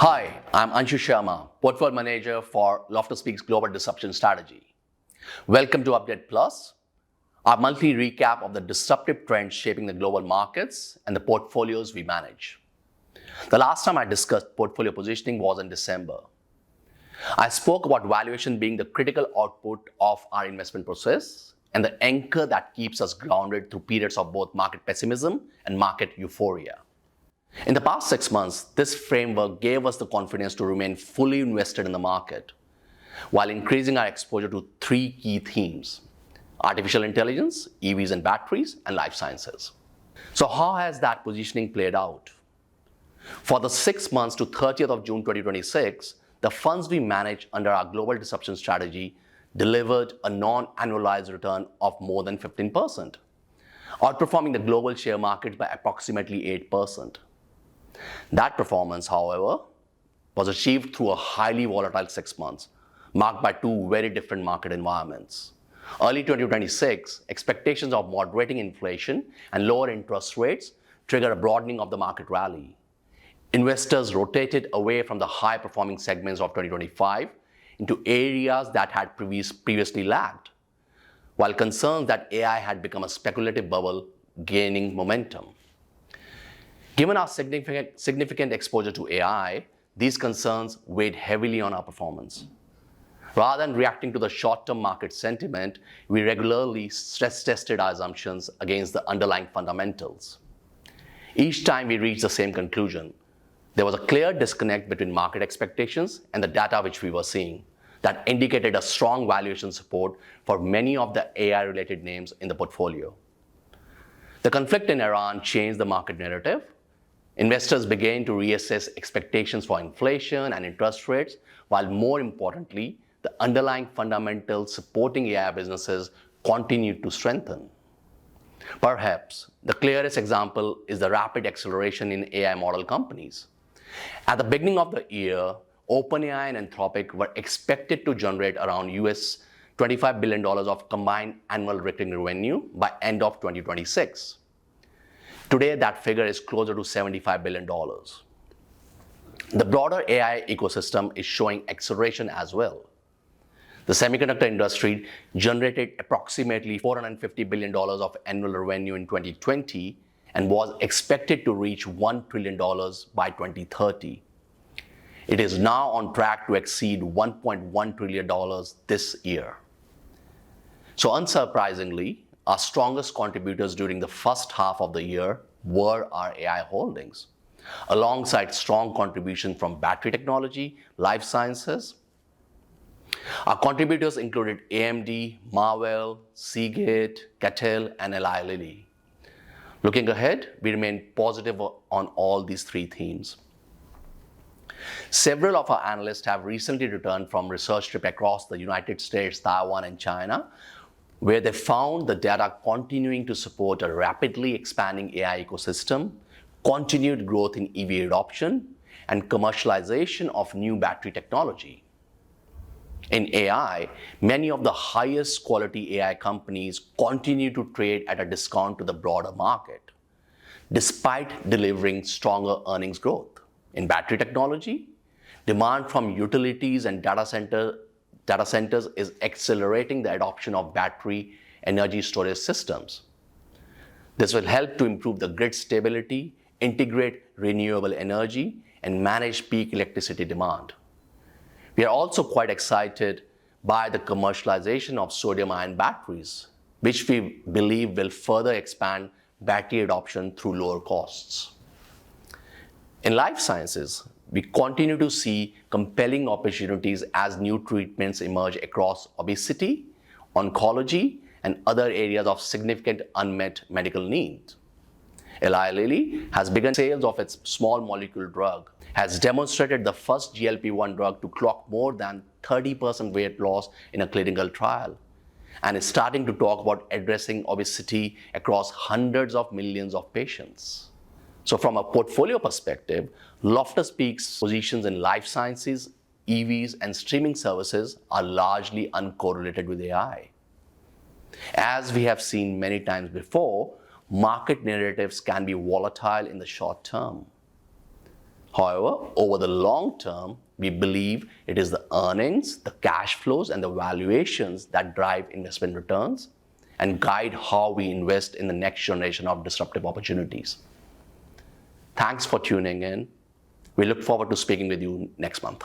Hi, I'm Anshu Sharma, Portfolio Manager for Speak's Global Disruption Strategy. Welcome to Update Plus, our monthly recap of the disruptive trends shaping the global markets and the portfolios we manage. The last time I discussed portfolio positioning was in December. I spoke about valuation being the critical output of our investment process and the anchor that keeps us grounded through periods of both market pessimism and market euphoria. In the past 6 months, this framework gave us the confidence to remain fully invested in the market while increasing our exposure to three key themes: artificial intelligence, EVs and batteries, and life sciences. So how has that positioning played out? For the 6 months to 30th of June 2026, the funds we manage under our global disruption strategy delivered a non-annualized return of more than 15%, outperforming the global share market by approximately 8%. That performance, however, was achieved through a highly volatile 6 months, marked by two very different market environments. Early 2026, expectations of moderating inflation and lower interest rates triggered a broadening of the market rally. Investors rotated away from the high-performing segments of 2025 into areas that had previously lagged, while concerns that AI had become a speculative bubble gaining momentum. Given our significant exposure to AI, these concerns weighed heavily on our performance. Rather than reacting to the short-term market sentiment, we regularly stress-tested our assumptions against the underlying fundamentals. Each time we reached the same conclusion: there was a clear disconnect between market expectations and the data which we were seeing that indicated a strong valuation support for many of the AI-related names in the portfolio. The conflict in Iran changed the market narrative. Investors began to reassess expectations for inflation and interest rates, while more importantly, the underlying fundamentals supporting AI businesses continued to strengthen. Perhaps the clearest example is the rapid acceleration in AI model companies. At the beginning of the year, OpenAI and Anthropic were expected to generate around US $25 billion of combined annual recurring revenue by end of 2026. Today, that figure is closer to $75 billion. The broader AI ecosystem is showing acceleration as well. The semiconductor industry generated approximately $450 billion of annual revenue in 2020 and was expected to reach $1 trillion by 2030. It is now on track to exceed $1.1 trillion this year. So unsurprisingly, our strongest contributors during the first half of the year were our AI holdings, alongside strong contribution from battery technology, life sciences. Our contributors included AMD, Marvell, Seagate, Catel, and Eli Lilly. Looking ahead, we remain positive on all these three themes. Several of our analysts have recently returned from research trips across the United States, Taiwan, and China, where they found the data continuing to support a rapidly expanding AI ecosystem, continued growth in EV adoption, and commercialization of new battery technology. In AI, many of the highest quality AI companies continue to trade at a discount to the broader market, despite delivering stronger earnings growth. In battery technology, demand from utilities and data centers is accelerating the adoption of battery energy storage systems. This will help to improve the grid stability, integrate renewable energy, and manage peak electricity demand. We are also quite excited by the commercialization of sodium-ion batteries, which we believe will further expand battery adoption through lower costs. In life sciences, we continue to see compelling opportunities as new treatments emerge across obesity, oncology, and other areas of significant unmet medical need. Eli Lilly has begun sales of its small molecule drug, has demonstrated the first GLP-1 drug to clock more than 30% weight loss in a clinical trial, and is starting to talk about addressing obesity across hundreds of millions of patients. So from a portfolio perspective, Loftus Peak's positions in life sciences, EVs, and streaming services are largely uncorrelated with AI. As we have seen many times before, market narratives can be volatile in the short term. However, over the long term, we believe it is the earnings, the cash flows, and the valuations that drive investment returns and guide how we invest in the next generation of disruptive opportunities. Thanks for tuning in. We look forward to speaking with you next month.